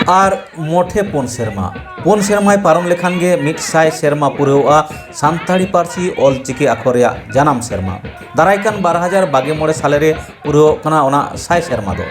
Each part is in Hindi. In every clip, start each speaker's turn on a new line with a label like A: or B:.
A: और मोठे पुन सेरमाय पारम लेखान गे 100 सेरमा पुरेवा सानताड़ी पार्सी ऑलचिकी आखर जानाम सेरमा दारायकान 2024 साले पुरेवना 100 सेरमा दो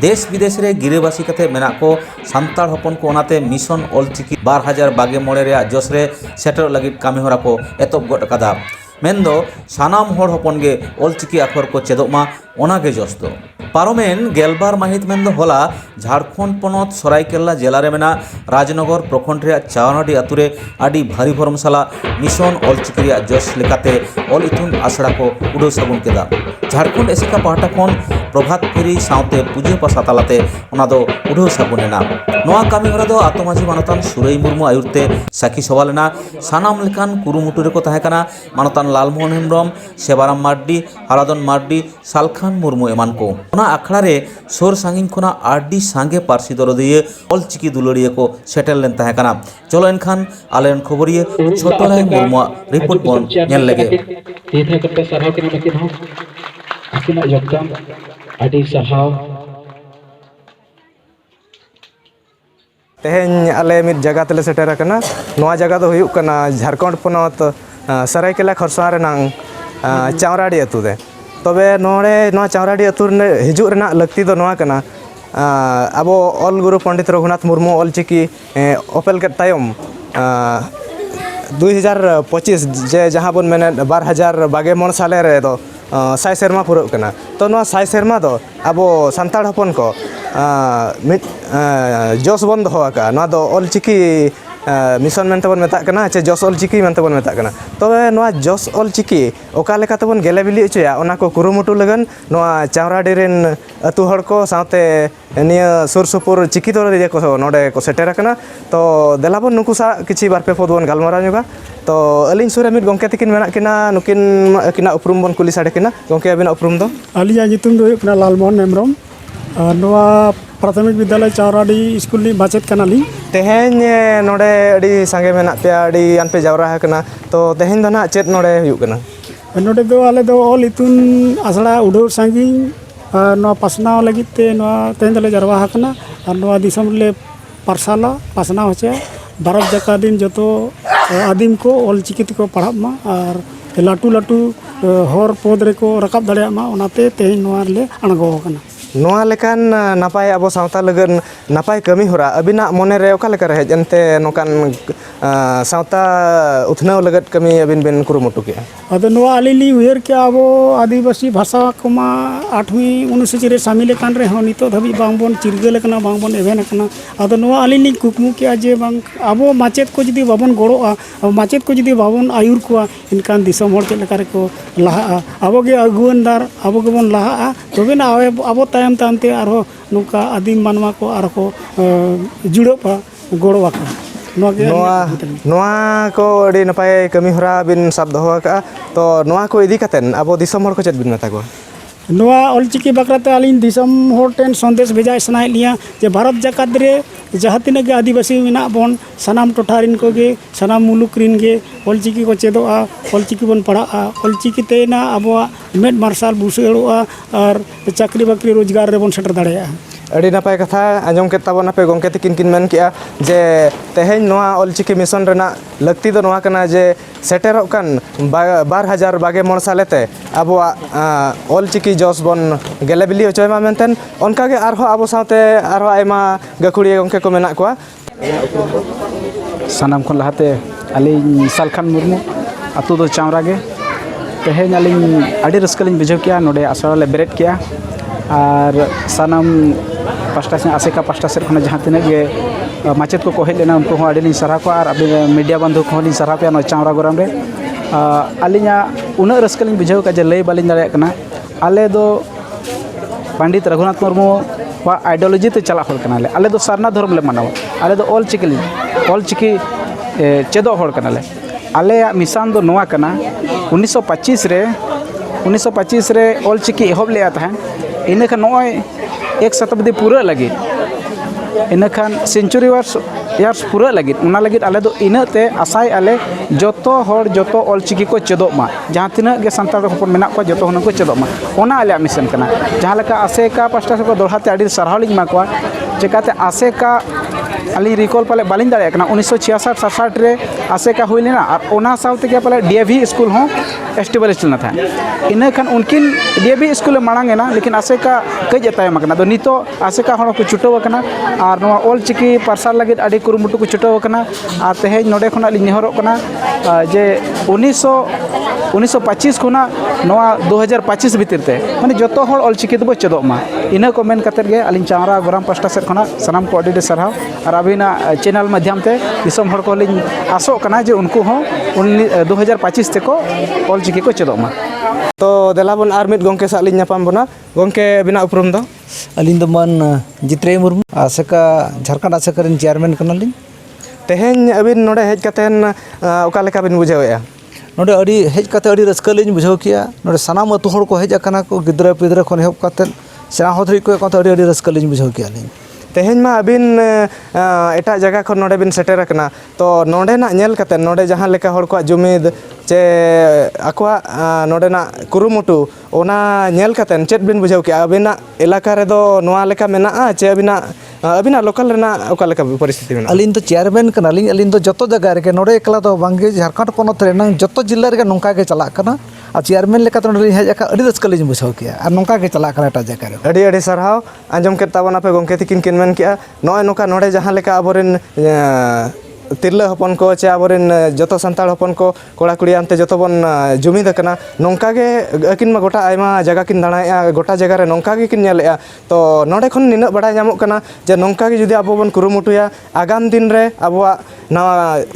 A: देश विदेश रे गिरेबासी कते मेना को सानताड़ हपन को ओनाते मिशन ऑलचिकी 2024 जोश रे सेटर लगित कामी होरा को एतब गड कदा मेनदो सानाम होड़ हपन गे ऑलचिकी आखर को चेदोमा ओनागे जोश दो पारोमेन गेलबार माहित मेनदो होला झारखंड पनत सरायकेला जिला रे मेना राजनगर प्रखंड रे चावनाडी आतुरे आडी भारी भरमसाला मिशन ऑलचिकी रे जोश लेकाते ऑल इतुन आसड़ा को उडो साबुन केदा झारखंड एसेका पाहटा खन प्रभात फेरी साउते पूजे पासा तालाते ओनादो उडो साबुनेना नोआ कामी होरा दो आतोमाजी मानतान सुरई मुर्मू आयुरते साखी सवालेना सानाम लेकान कुरुमुटु रे को ताहे काना मानतान लालमोहन हेम्ब्रम सेबाराम मार्डी हारादन मार्डी सालखान मुर्मू एमान को ओना आखड़ा रे सोर सांगिन खोना आडी सांगे पार्सी दरदिये ऑलचिकी दुलड़िए को सेटल लेन ताहे काना चलो एनखान आलेन खबरिए छोटोलाय मुर्मू रिपोर्ट बन नेल लेगे
B: तीथे करते सरहाव के नकिन हो आकिना योगदान आडी सरहाव
C: तेहेन आले मिद जगह तले सेटर कना नोआ जगह दो हुयुक कना झारखंड पनत सरायकेला खरसावा रेनांग चावराडी अतु दे तबे नोड़े नोआ चावराडी अतु रे हिजुग रेना लक्ति दो नोआ कना आबो ऑल गुरु पंडित रघुनाथ मुर्मू ऑलचिकी ओपेल के तायम 2025 जे जहाँ बन मेने 2024 साले रे दो 100 सेरमा पुरक कना तो नोआ 100 सेरमा दो आबो सानताड़ हपन को जोश बन दो का नोआ दो ऑलचिकी मिशन मेनते बन मेता कना चे जोश ऑलचिकी मेनते बन मेता कना तबे नोआ जोश ऑलचिकी ओका लेका तबन गेले बिली अचया ओना को कुरुमुटु लगन नोआ चावराडी रेन अतु हड़ को साथे निया सुर सुपुर चिकी तो रे को नोडे को सेटेरा कना तो देलाबन नुकु सा किछि बारपे पदवन गालमारा नुगा तो अलिन सुरे मिद गंके तकिन मेना किना नुकिन किना उपरुम बन कुली साडे किना गंके अबिना उपरुम दो
D: आलिया जितुम दो किना लालमोहन हेम्ब्रम नोआ प्राथमिक विद्यालय चावराडी स्कूल ली माचेत कनाली
C: तेहेन नोडे अडी संगे मेना पे अडी अनपे जावरा कना तो तेहेन दना चेत नोडे हुयुक कना
D: नोडे दो आले दो ऑल इतुन आसड़ा उडोर सांगी नोआ पासनाव लगिते नोआ तेहेन दले जारवा कना और नोआ दिसम ले पारसाला पासनाव होचे भारत जाका दिन जतो आदिम को ऑलचिकी को पढ़ाब मा और लाटू लाटू हर पद रे को रकाब दाड़े मा ओनाते तेहेन नोआ ले अणगो कना
C: नोआ लेकान नापाय आबो सावता लगन नापाय कमी होरा अबिना मोने रे ओका लेका रहे जनते नोकान सावता उथनाव लगत कमी अबिन बेन कुरुमुटु के
D: अदो नोआ आलिली उयर के आबो आदिवासी भाषा कोमा 8वीं अनुसूची रे शामिल कान रे हो नितो धबी बांगबन चिरगल कना बांगबन एवेन कना अदो नोआ आलिली कुकमु के जे बांग आबो माचेत को जदी बाबन गोड़ोआ माचेत को जदी बाबन आयुर को इनकान दिसम हर के लेका रे को लाहा आबो गे अगुवनदार आबो गे बन लाहा तबे ना आबो तायम तामते आरो नुका आदिम मानवा को आरो को जुड़ोपा गोड़वा का
C: नोआ को अडी नपाय कमी होरा बिन साब दोहो का तो नोआ को इदी कतेन आबो दिसम हर को चेत बिन मेता को
D: नोआ ऑलचिकी बकराते आलिन दिसम हर टेन संदेश भेजाय सनाय लिया जे भारत जाकात रे जहाँ तिना गे आदिवासी मेना बन सानाम टोठारिन को गे सानाम मुलुक रिन गे ऑलचिकी को चेदोआ ऑलचिकी बन पढ़ा ऑलचिकी तेना आबोआ मेड मार्शल बुसेड़ोआ और चाकरी बाकरी रोजगार रे बन सेटर दाड़ेया
C: अड़ी नपाय कथा आजम के ताबना पे गंके तकिन किन मेन किया जे तेहेन नोआ ऑलचिकी मिशन रेना लक्ति दो नोआ कना जे सेटेरो कान 2024 सालेते आबोआ ऑलचिकी जोस बन गेलेबिली होचयमा मेनतेन ओनका गे आरो आबो साथे आरो आयमा गखुड़ी गंके को मेना कोआ
E: सानाम खन लहाते आलिन सालखान मुर्मू अतु दो चावरा गे तेहेन आलिन आडी रस्कलिन बुझाव किया नोडे आसरा ले बेरेट किया और सानाम पास्टा से आसेका पास्टा से खन जहाँ तिना गे माचेत को हेज लेना उनको आड़ी सारा को और अभी मीडिया बंधु को सारा पे चावरा गोराम रे आलिना उन रस्कलिन बुझाव का जे लय बालिन दाड़े कना आले दो पंडित रघुनाथ मुर्मू वा आइडियोलॉजी ते चला होल कनाले आले दो सारना धर्म ले मानव आले दो ऑलचिकी चेदो होल कनाले आले मिशन दो नोआ कना 1925 रे ऑलचिकी एहब ले आता है इनका नॉय एक शताब्दी पूरा लगे इनखान सेंचुरी यार्स पूरा लगे उना लगे आले दो इनते आसाय आले जोतो हर जोतो ऑलचिकी को चेदोग मा जहाँ तिना गे सानताड़ हपन मेना को जोतो हन को चेदोग मा ओना आले मिशन कना जहाँ लेका आसेका पास्टा से को दोड़ाते आड़ी सरहाव लिंग मा को चिकाते आसेका अली रिकॉल पाले बालिंग दाड़े कना 1966-67 रे आसेका हुई लेना और ओना साउथ के पाले डीएवी स्कूल हो एस्टेब्लिश लेना था इना खान उनकिन डीएवी स्कूल मांगे ना लेकिन आसेका कई जताय मकना दो नितो आसेका हण को छुटो कना और नवा ऑल चिकी पार्सल लगे अड़ी कुरुमुटु को छुटो कना और तेज नोडे खना लि नेहरो कना जे 1925 खुना नवा 2025 भीतर ते माने जतो हर ऑल चिकी दबो चेदो मा इना को मेन कतर गे अलिन चावरा गोराम पास्टा सेट खना सनाम को अडी सरहाव और अबिना चैनल माध्यम ते दिसम हर को लिन आसो कना जे उनको हो 2025 ते को ऑल चिकी को चेदो मा
C: तो देलाबन आर मिट गोंके सालिन ᱧᱟᱯᱟᱢ ᱵᱚᱱᱟ गोंके बिना उपरुम दो
F: अलिंग मन जित्रे मुर्मू आसेका झारखंड आसेका रेन चेयरमैन कनालिंग
C: तेहेन अबिन नोडे हेज कतेन ओका लेका बिन बुझावेया
F: नोडे अड़ी हेज कते अड़ी रस्का लिंग बुझाव किया नोडे सनाम अतु हर को हेज अकना को गिद्रा पिद्रा खन हेब कते सेना होधरी को कते अड़ी रस्का लिंग बुझाव किया लिंग
C: तेहेन मा अबिन एटा जगह खन नोडे बिन सेटेर कना तो नोडे ना नेल कते नोडे जहां लेका हर को जुमिद चे अकवा नोडे ना कुरुमुटु ओना नेल कते चेत बिन बुझाव किया अबिना इलाका रे दो नोआ लेका मेना चे अबिना लोकल रेना ओका लेका परिस्थिति मेना
F: अलिंग तो चेयरमैन कनालिंग अलिंग तो जतो जगह रे नोडे एकला तो बांगे झारखंड पोनत रे नंग जतो जिल्ला रे नोंका के चला कना और चेयरमैन लेका तो नोडे हेज अका अड़ी रस्का लिंग बुझाव किया और नोंका के चला कना एटा जगह रे
C: अड़ी अड़ी सरहाव आंजम के ताबना पे गोंके तिकिन किन मेन किया नोय नोका नोडे जहां लेका अबोरेन तिरला हपन को चे आबोरेन जतो संताड़ हपन को कोड़ा कुड़ी आनते जतो बन जुमिद कना नोंका गे अकिन मा गोटा आयमा जगह किन दाणाया गोटा जगह रे नोंका गे किन नेलेया तो नोडे खन निना बड़ा नामक कना जे नोंका गे जुदी आबो बन कुरुमुटुया आगाम दिन रे आबोआ नवा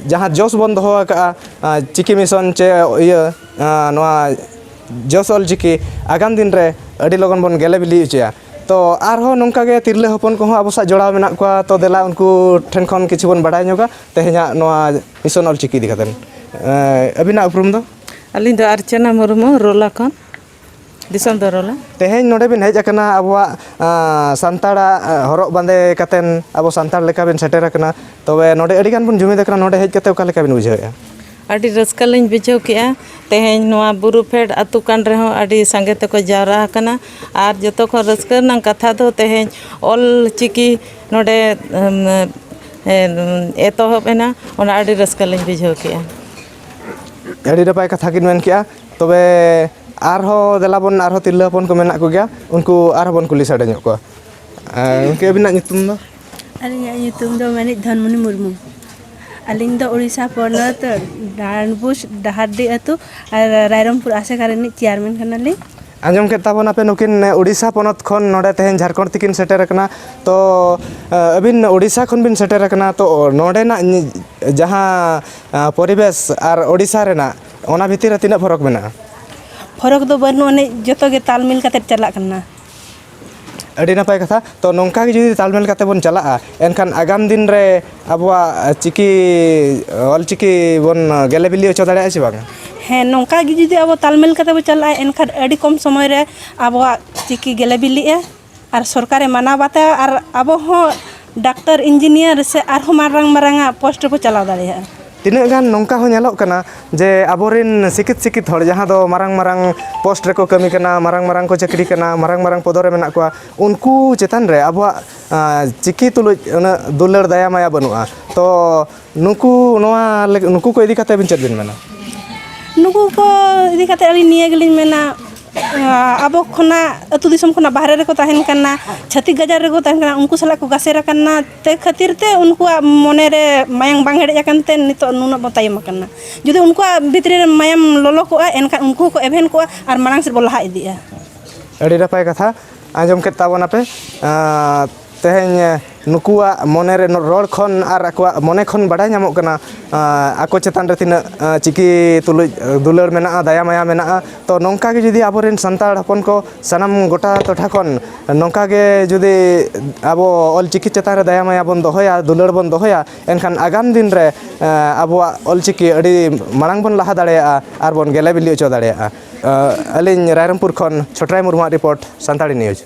C: जहां जोश बन दोहो का चिकी मिशन चे इया नवा जोश ऑल चिकी आगाम दिन रे अडी लगन बन गेले बिली उचिया तो आरहो नोंका गे तिरले हपन को आबो सा जोड़ा मेना को तो देला उनको ठेन खन किछि बन बडाय नोगा तेहेना नोआ मिशन ऑल चिकी दिखातन अबिना उपरुम दो
G: अलिंग दो अर्चना मुर्मू रोला खन दिसम दो रोला
C: तेहेन नोडे बिन हेज अकना आबोआ संताड़ा हरक बांदे कतेन आबो संताड़ लेका बिन सेटेर अकना तबे नोडे अडी गान बन जुमिद अकना नोडे हेज कते ओका लेका बिन बुझावेया
G: अड़ी रस्का लिंग बुझाव किया तेहेन नोआ बुरु फेड अतु कान रहो अड़ी संगे तको जावरा कना और जतो खन रस्का नंग कथा दो तेहेन ऑल चिकी नोडे एतोहब एना ओना अड़ी रस्का लिंग बुझाव किया
C: अड़ी नपाय कथा किन मेन किया तबे आरहो देलाबन आरहो तिरला हपन को मेना को गया उनको आरहो बन कुली साडे ᱧᱚᱜ को उनके अबिना ᱧᱩᱛᱩᱢ दो
H: अलिंग ᱧᱩᱛᱩᱢ दो माने धनमुनि मुर्मू अलिंग दो उड़ीसा पोनत डानबुस डहारडी अतु और रायरमपुर आसेका रेन चेयरमैन कनाली
C: आंजम के ताबना पे नुकिन उड़ीसा पोनत खन नोडे तेहेन झारखंड तिकिन सेटेर कना तो अबिन उड़ीसा खन बिन सेटेर कना तो नोडे ना जहां परिवेश और उड़ीसा रेना ओना भितिर तिना फरक मेना
H: फरक दो बनु ने जतो गे तालमेल कते चला कना
C: अड़ी नपाय कथा तो नोंका गे जुदी तालमेल कते बन चला एनखान आगाम दिन रे आबोआ चिकी ऑल चिकी बन गेले बिली ओचो दाड़े आछि बांग
H: है नोंका गे जुदी अब तालमेल कते बो चला एनखान अड़ी कम समय रे अब चिकी गेले बिली और सरकारे माना बाता और अब हो डॉक्टर इंजीनियर से और मारंग मारंगा पोस्ट को चला दाड़े
C: तीना गान नोंका हो नेलोक कना जे आबोरिन सिकित हर जहां दो मारंग मारंग पोस्ट रे को कमी कना मारंग मारंग को चाकरी कना मारंग मारंग पदरे मेना को उनको चेतन रे आबो चिकी तुलु दुलर दया माया बनुआ तो नुकु नोआ नुकु को इदी कते बिन चेत बिन मेना
H: नुकु को इदी कते अली निये गलिन मेना अब खना अतु दिसम खना बाहर रे को तहन कना छत्तीस गजार रे को तहन कना उनको सला को गासेरा कना ते खातिर ते उनको मने रे मायंग बांग हेड जाकनते नितो नुन बतायम कना जुदि उनको भितरे रे मायम लोलो को एनका उनको को एभेन को और मांग से बोला इदिया
C: अड़ी नपाय कथा आंजम के ताबना पे तेहेन नुकुआ मने रे रोड खन और अकवा मने खन बडाय नामक कना आको चेतन रे तिना चिकी तुलु दुलर मेना दया माया मेना तो नोंका गे जुदी आबोरेन संताड़ हपन को सनाम गोटा टोठा खन नोंका गे जुदी आबो ऑल चिकी चेतन रे दया माया बन दोहया दुलर बन दोहया एनखान आगाम दिन रे आबो ऑल चिकी अड़ी मांग बन लहा दाड़ेया और बन गेले बिली ओचो दाड़ेया अलिन रायरमपुर खन छोटराय मुर्मू रिपोर्ट संताड़ी न्यूज